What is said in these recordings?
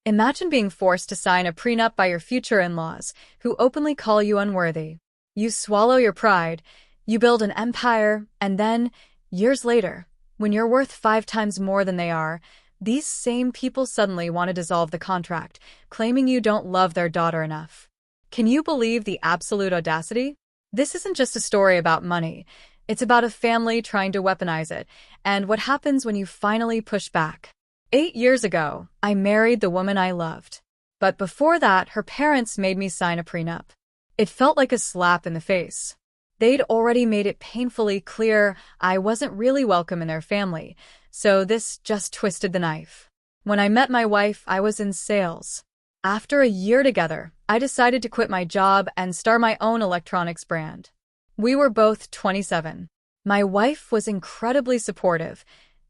Imagine being forced to sign a prenup by your future in-laws, who openly call you unworthy. You swallow your pride, you build an empire, and then, years later, when you're worth 5 times more than they are, these same people suddenly want to dissolve the contract, claiming you don't love their daughter enough. Can you believe the absolute audacity? This isn't just a story about money. It's about a family trying to weaponize it, and what happens when you finally push back. 8 years ago, I married the woman I loved. But before that, her parents made me sign a prenup. It felt like a slap in the face. They'd already made it painfully clear I wasn't really welcome in their family, so this just twisted the knife. When I met my wife, I was in sales. After a year together, I decided to quit my job and start my own electronics brand. We were both 27. My wife was incredibly supportive.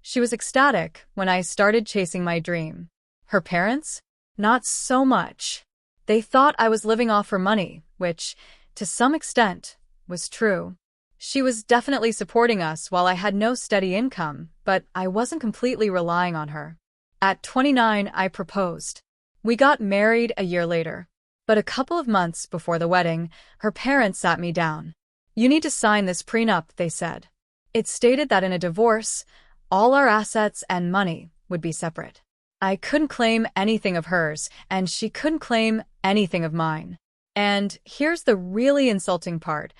She was ecstatic when I started chasing my dream. Her parents? Not so much. They thought I was living off her money, which, to some extent, was true. She was definitely supporting us while I had no steady income, but I wasn't completely relying on her. At 29, I proposed. We got married a year later. But a couple of months before the wedding, her parents sat me down. "You need to sign this prenup," they said. It stated that in a divorce, all our assets and money would be separate. I couldn't claim anything of hers, and she couldn't claim anything of mine. And here's the really insulting part.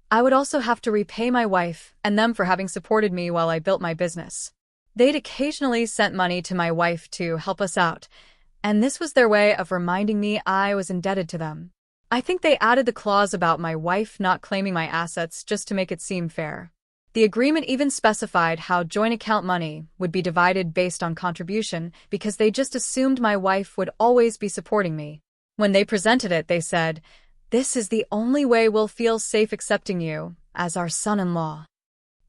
I would also have to repay my wife and them for having supported me while I built my business. They'd occasionally sent money to my wife to help us out, and this was their way of reminding me I was indebted to them. I think they added the clause about my wife not claiming my assets just to make it seem fair. The agreement even specified how joint account money would be divided based on contribution because they just assumed my wife would always be supporting me. When they presented it, they said, "This is the only way we'll feel safe accepting you as our son-in-law."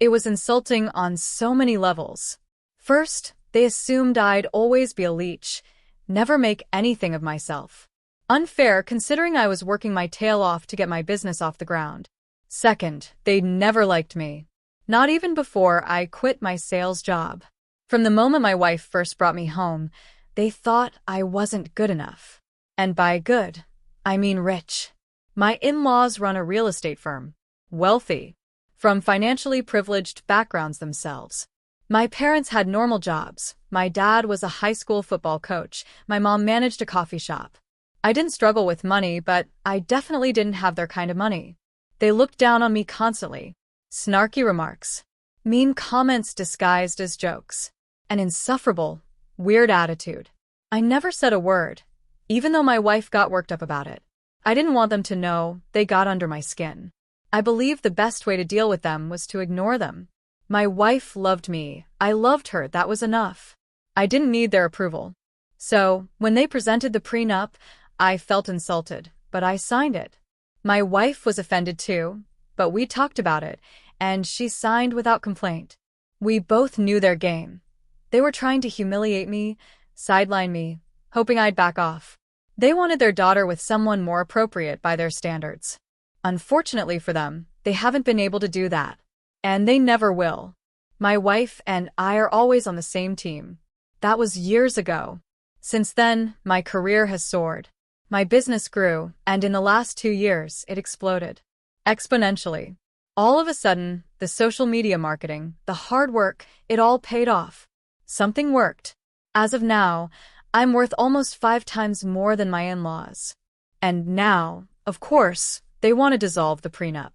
It was insulting on so many levels. First, they assumed I'd always be a leech, never make anything of myself. Unfair considering I was working my tail off to get my business off the ground. Second, they never liked me. Not even before I quit my sales job. From the moment my wife first brought me home, they thought I wasn't good enough. And by good, I mean rich. My in-laws run a real estate firm. Wealthy. From financially privileged backgrounds themselves. My parents had normal jobs. My dad was a high school football coach. My mom managed a coffee shop. I didn't struggle with money, but I definitely didn't have their kind of money. They looked down on me constantly. Snarky remarks. Mean comments disguised as jokes. An insufferable, weird attitude. I never said a word, even though my wife got worked up about it. I didn't want them to know. They got under my skin. I believed the best way to deal with them was to ignore them. My wife loved me. I loved her. That was enough. I didn't need their approval. So, when they presented the prenup, I felt insulted, but I signed it. My wife was offended too, but we talked about it, and she signed without complaint. We both knew their game. They were trying to humiliate me, sideline me, hoping I'd back off. They wanted their daughter with someone more appropriate by their standards. Unfortunately for them, they haven't been able to do that. And they never will. My wife and I are always on the same team. That was years ago. Since then, my career has soared. My business grew, and in the last 2 years, it exploded. Exponentially. All of a sudden, the social media marketing, the hard work, it all paid off. Something worked. As of now, I'm worth almost 5 times more than my in-laws. And now, of course, they want to dissolve the prenup.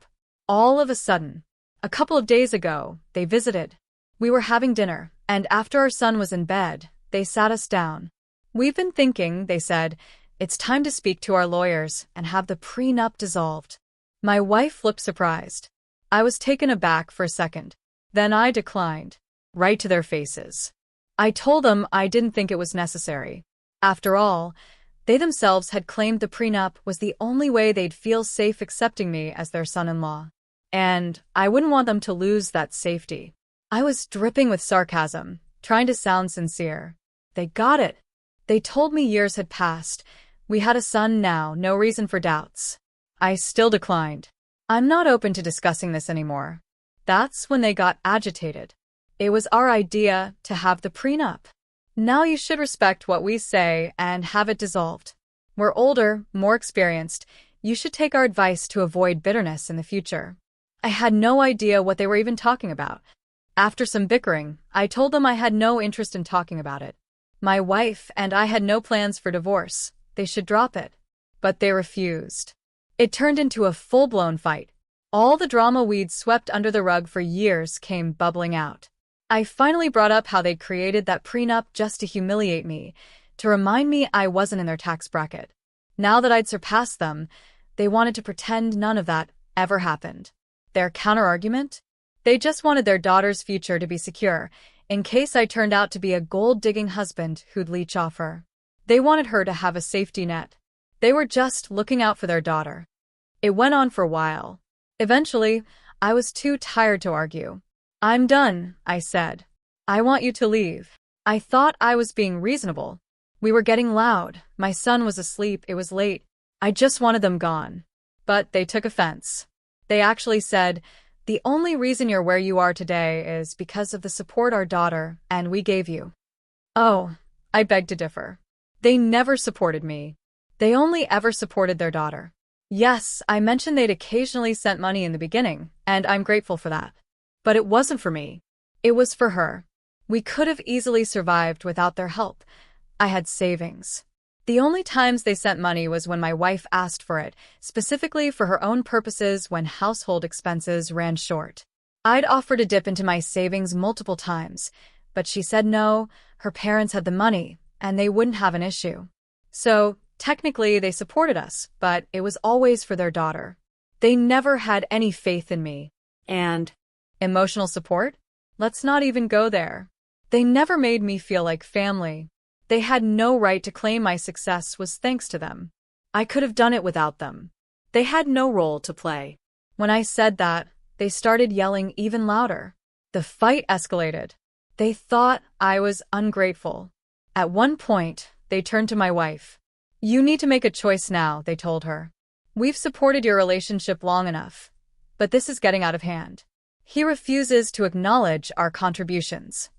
All of a sudden. A couple of days ago, they visited. We were having dinner, and after our son was in bed, they sat us down. "We've been thinking," they said, "it's time to speak to our lawyers and have the prenup dissolved." My wife looked surprised. I was taken aback for a second. Then I declined. Right to their faces. I told them I didn't think it was necessary. After all, they themselves had claimed the prenup was the only way they'd feel safe accepting me as their son-in-law. And I wouldn't want them to lose that safety. I was dripping with sarcasm, trying to sound sincere. They got it. They told me years had passed. We had a son now, no reason for doubts. I still declined. "I'm not open to discussing this anymore." That's when they got agitated. It was our idea to have the prenup. Now you should respect what we say and have it dissolved. We're older, more experienced. You should take our advice to avoid bitterness in the future." I had no idea what they were even talking about. After some bickering, I told them I had no interest in talking about it. My wife and I had no plans for divorce. They should drop it. But they refused. It turned into a full-blown fight. All the drama we'd swept under the rug for years came bubbling out. I finally brought up how they'd created that prenup just to humiliate me, to remind me I wasn't in their tax bracket. Now that I'd surpassed them, they wanted to pretend none of that ever happened. Their counterargument? They just wanted their daughter's future to be secure, in case I turned out to be a gold-digging husband who'd leech off her. They wanted her to have a safety net. They were just looking out for their daughter. It went on for a while. Eventually, I was too tired to argue. "I'm done," I said. "I want you to leave." I thought I was being reasonable. We were getting loud. My son was asleep. It was late. I just wanted them gone. But they took offense. They actually said, "The only reason you're where you are today is because of the support our daughter and we gave you." Oh, I beg to differ. They never supported me. They only ever supported their daughter. Yes, I mentioned they'd occasionally sent money in the beginning, and I'm grateful for that. But it wasn't for me. It was for her. We could have easily survived without their help. I had savings. The only times they sent money was when my wife asked for it, specifically for her own purposes when household expenses ran short. I'd offered to dip into my savings multiple times, but she said no, her parents had the money, and they wouldn't have an issue. So, technically, they supported us, but it was always for their daughter. They never had any faith in me. And emotional support? Let's not even go there. They never made me feel like family. They had no right to claim my success was thanks to them. I could have done it without them. They had no role to play. When I said that, they started yelling even louder. The fight escalated. They thought I was ungrateful. At one point, they turned to my wife. "You need to make a choice now," they told her. "We've supported your relationship long enough, but this is getting out of hand." He refuses to acknowledge our contributions.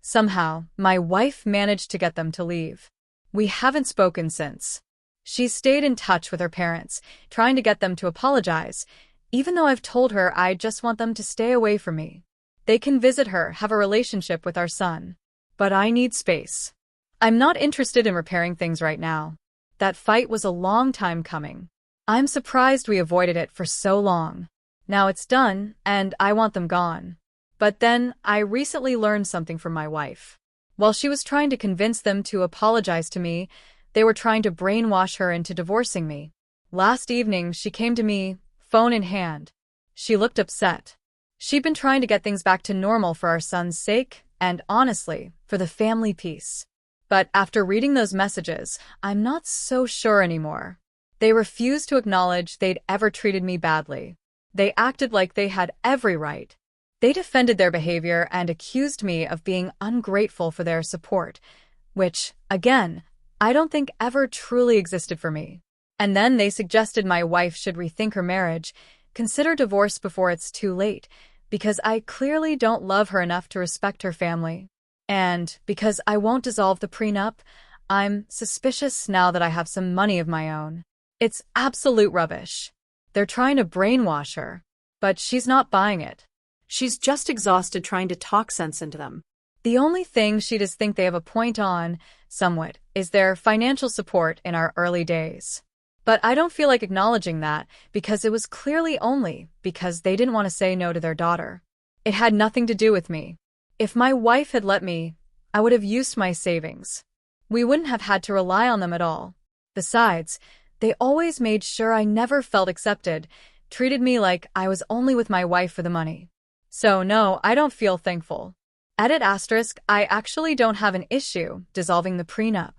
Somehow, my wife managed to get them to leave. We haven't spoken since. She's stayed in touch with her parents, trying to get them to apologize, even though I've told her I just want them to stay away from me. They can visit her, have a relationship with our son. But I need space. I'm not interested in repairing things right now. That fight was a long time coming. I'm surprised we avoided it for so long. Now it's done, and I want them gone. But then, I recently learned something from my wife. While she was trying to convince them to apologize to me, they were trying to brainwash her into divorcing me. Last evening, she came to me, phone in hand. She looked upset. She'd been trying to get things back to normal for our son's sake, and honestly, for the family peace. But after reading those messages, I'm not so sure anymore. They refused to acknowledge they'd ever treated me badly. They acted like they had every right. They defended their behavior and accused me of being ungrateful for their support, which, again, I don't think ever truly existed for me. And then they suggested my wife should rethink her marriage, consider divorce before it's too late, because I clearly don't love her enough to respect her family. And because I won't dissolve the prenup, I'm suspicious now that I have some money of my own. It's absolute rubbish. They're trying to brainwash her, but she's not buying it. She's just exhausted trying to talk sense into them. The only thing she does think they have a point on, somewhat, is their financial support in our early days. But I don't feel like acknowledging that because it was clearly only because they didn't want to say no to their daughter. It had nothing to do with me. If my wife had let me, I would have used my savings. We wouldn't have had to rely on them at all. Besides, they always made sure I never felt accepted, treated me like I was only with my wife for the money. So no, I don't feel thankful. Edit asterisk, I actually don't have an issue dissolving the prenup.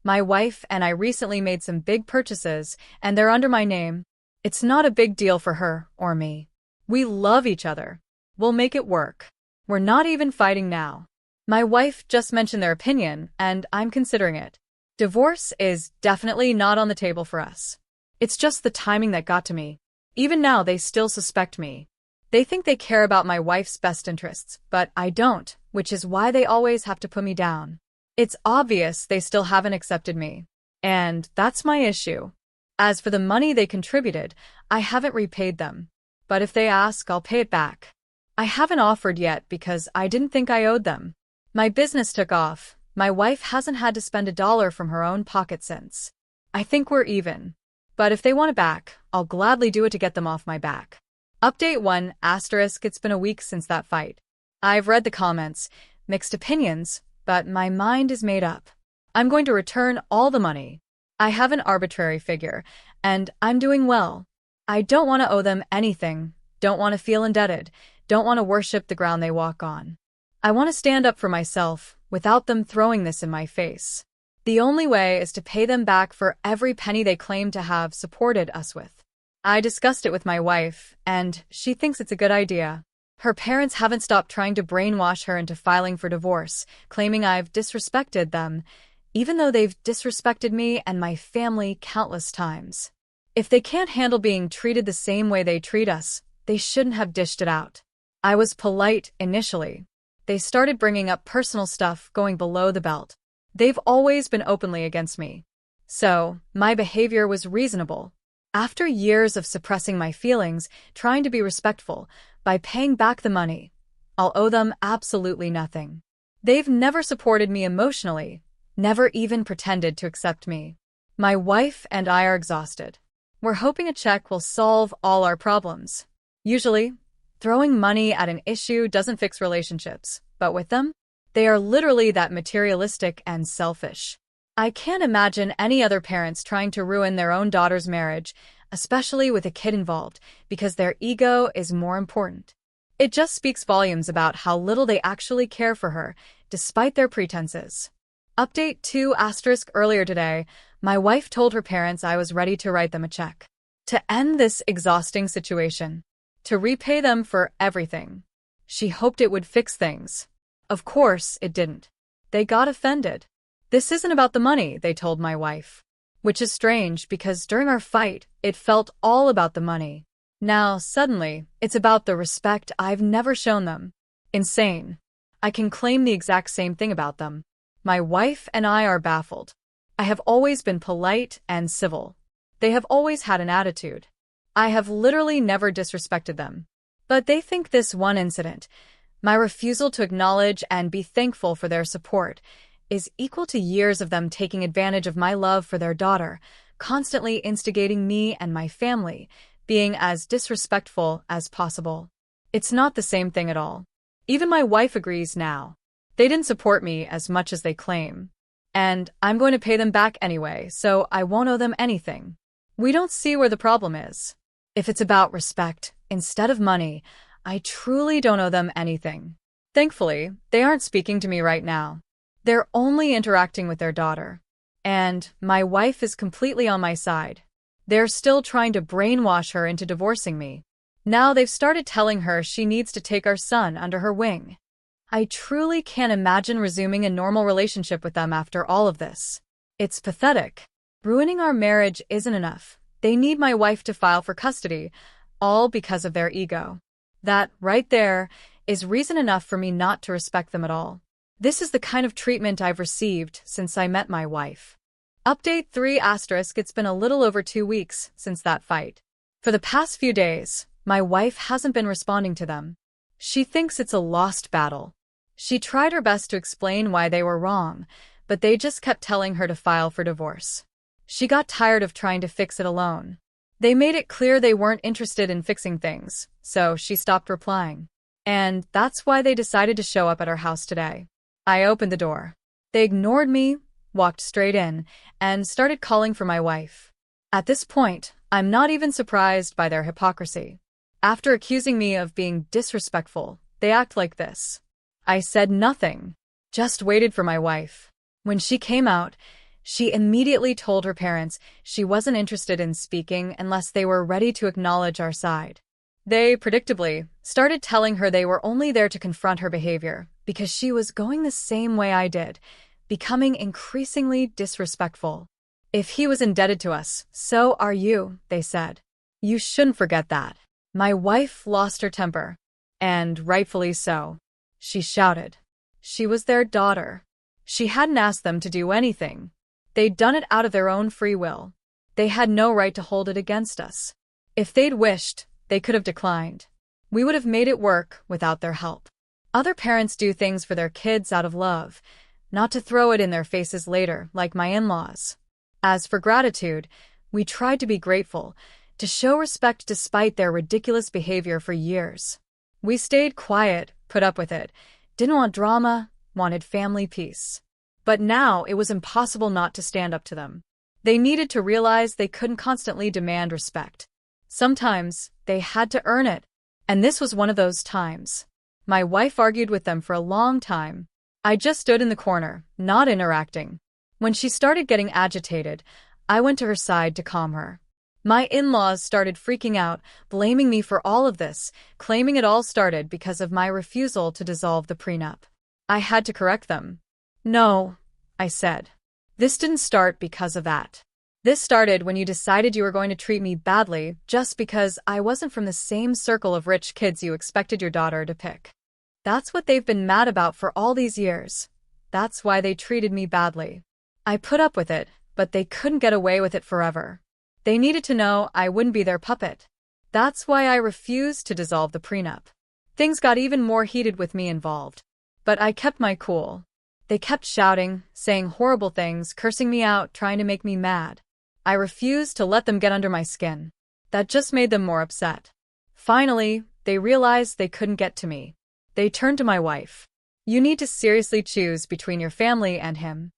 My wife and I recently made some big purchases, and they're under my name. It's not a big deal for her or me. We love each other. We'll make it work. We're not even fighting now. My wife just mentioned their opinion, and I'm considering it. Divorce is definitely not on the table for us. It's just the timing that got to me. Even now, they still suspect me. They think they care about my wife's best interests, but I don't, which is why they always have to put me down. It's obvious they still haven't accepted me. And that's my issue. As for the money they contributed, I haven't repaid them. But if they ask, I'll pay it back. I haven't offered yet because I didn't think I owed them. My business took off. My wife hasn't had to spend $1 from her own pocket since. I think we're even. But if they want it back, I'll gladly do it to get them off my back. Update 1 asterisk. It's been a week since that fight. I've read the comments, mixed opinions, but my mind is made up. I'm going to return all the money. I have an arbitrary figure, and I'm doing well. I don't want to owe them anything, don't want to feel indebted, don't want to worship the ground they walk on. I want to stand up for myself without them throwing this in my face. The only way is to pay them back for every penny they claim to have supported us with. I discussed it with my wife, and she thinks it's a good idea. Her parents haven't stopped trying to brainwash her into filing for divorce, claiming I've disrespected them, even though they've disrespected me and my family countless times. If they can't handle being treated the same way they treat us, they shouldn't have dished it out. I was polite initially. They started bringing up personal stuff going below the belt. They've always been openly against me. So, my behavior was reasonable. After years of suppressing my feelings, trying to be respectful, by paying back the money, I'll owe them absolutely nothing. They've never supported me emotionally, never even pretended to accept me. My wife and I are exhausted. We're hoping a check will solve all our problems. Usually, throwing money at an issue doesn't fix relationships, but with them, they are literally that materialistic and selfish. I can't imagine any other parents trying to ruin their own daughter's marriage, especially with a kid involved, because their ego is more important. It just speaks volumes about how little they actually care for her, despite their pretenses. Update 2 asterisk. Earlier today, my wife told her parents I was ready to write them a check. To end this exhausting situation. To repay them for everything. She hoped it would fix things. Of course, it didn't. They got offended. This isn't about the money, they told my wife. Which is strange because during our fight, it felt all about the money. Now, suddenly, it's about the respect I've never shown them. Insane. I can claim the exact same thing about them. My wife and I are baffled. I have always been polite and civil. They have always had an attitude. I have literally never disrespected them. But they think this one incident, my refusal to acknowledge and be thankful for their support, is equal to years of them taking advantage of my love for their daughter, constantly instigating me and my family, being as disrespectful as possible. It's not the same thing at all. Even my wife agrees now. They didn't support me as much as they claim. And I'm going to pay them back anyway, so I won't owe them anything. We don't see where the problem is. If it's about respect, instead of money, I truly don't owe them anything. Thankfully, they aren't speaking to me right now. They're only interacting with their daughter. And my wife is completely on my side. They're still trying to brainwash her into divorcing me. Now they've started telling her she needs to take our son under her wing. I truly can't imagine resuming a normal relationship with them after all of this. It's pathetic. Ruining our marriage isn't enough. They need my wife to file for custody, all because of their ego. That, right there, is reason enough for me not to respect them at all. This is the kind of treatment I've received since I met my wife. Update 3 asterisk. It's been a little over 2 weeks since that fight. For the past few days, my wife hasn't been responding to them. She thinks it's a lost battle. She tried her best to explain why they were wrong, but they just kept telling her to file for divorce. She got tired of trying to fix it alone. They made it clear they weren't interested in fixing things, so she stopped replying. And that's why they decided to show up at our house today. I opened the door. They ignored me, walked straight in, and started calling for my wife. At this point, I'm not even surprised by their hypocrisy. After accusing me of being disrespectful, they act like this. I said nothing, just waited for my wife. When she came out, she immediately told her parents she wasn't interested in speaking unless they were ready to acknowledge our side. They, predictably, started telling her they were only there to confront her behavior because she was going the same way I did, becoming increasingly disrespectful. If he was indebted to us, so are you, they said. You shouldn't forget that. My wife lost her temper. And rightfully so. She shouted. She was their daughter. She hadn't asked them to do anything. They'd done it out of their own free will. They had no right to hold it against us. If they'd wished, they could have declined. We would have made it work without their help. Other parents do things for their kids out of love, not to throw it in their faces later, like my in-laws. As for gratitude, we tried to be grateful, to show respect despite their ridiculous behavior for years. We stayed quiet, put up with it, didn't want drama, wanted family peace. But now it was impossible not to stand up to them. They needed to realize they couldn't constantly demand respect. Sometimes they had to earn it, and this was one of those times. My wife argued with them for a long time. I just stood in the corner, not interacting. When she started getting agitated, I went to her side to calm her. My in-laws started freaking out, blaming me for all of this, claiming it all started because of my refusal to dissolve the prenup. I had to correct them. No, I said. This didn't start because of that. This started when you decided you were going to treat me badly just because I wasn't from the same circle of rich kids you expected your daughter to pick. That's what they've been mad about for all these years. That's why they treated me badly. I put up with it, but they couldn't get away with it forever. They needed to know I wouldn't be their puppet. That's why I refused to dissolve the prenup. Things got even more heated with me involved. But I kept my cool. They kept shouting, saying horrible things, cursing me out, trying to make me mad. I refused to let them get under my skin. That just made them more upset. Finally, they realized they couldn't get to me. They turned to my wife. You need to seriously choose between your family and him.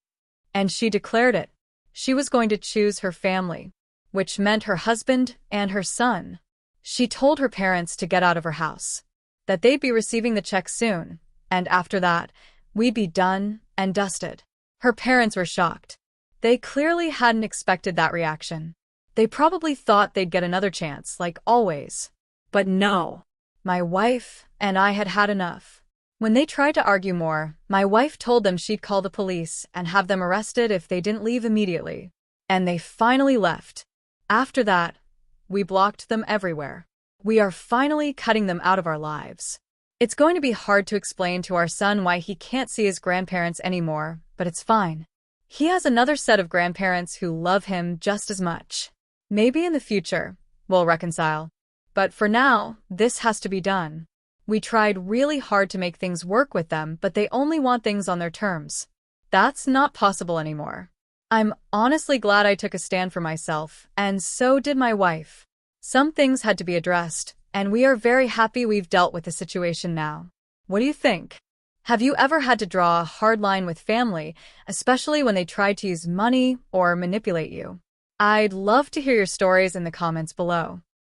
And she declared it. She was going to choose her family, which meant her husband and her son. She told her parents to get out of her house, that they'd be receiving the check soon, and after that, we'd be done and dusted. Her parents were shocked. They clearly hadn't expected that reaction. They probably thought they'd get another chance, like always. But no. My wife and I had had enough. When they tried to argue more, my wife told them she'd call the police and have them arrested if they didn't leave immediately. And they finally left. After that, we blocked them everywhere. We are finally cutting them out of our lives. It's going to be hard to explain to our son why he can't see his grandparents anymore, but it's fine. He has another set of grandparents who love him just as much. Maybe in the future, we'll reconcile. But for now, this has to be done. We tried really hard to make things work with them, but they only want things on their terms. That's not possible anymore. I'm honestly glad I took a stand for myself, and so did my wife. Some things had to be addressed, and we are very happy we've dealt with the situation now. What do you think? Have you ever had to draw a hard line with family, especially when they tried to use money or manipulate you? I'd love to hear your stories in the comments below.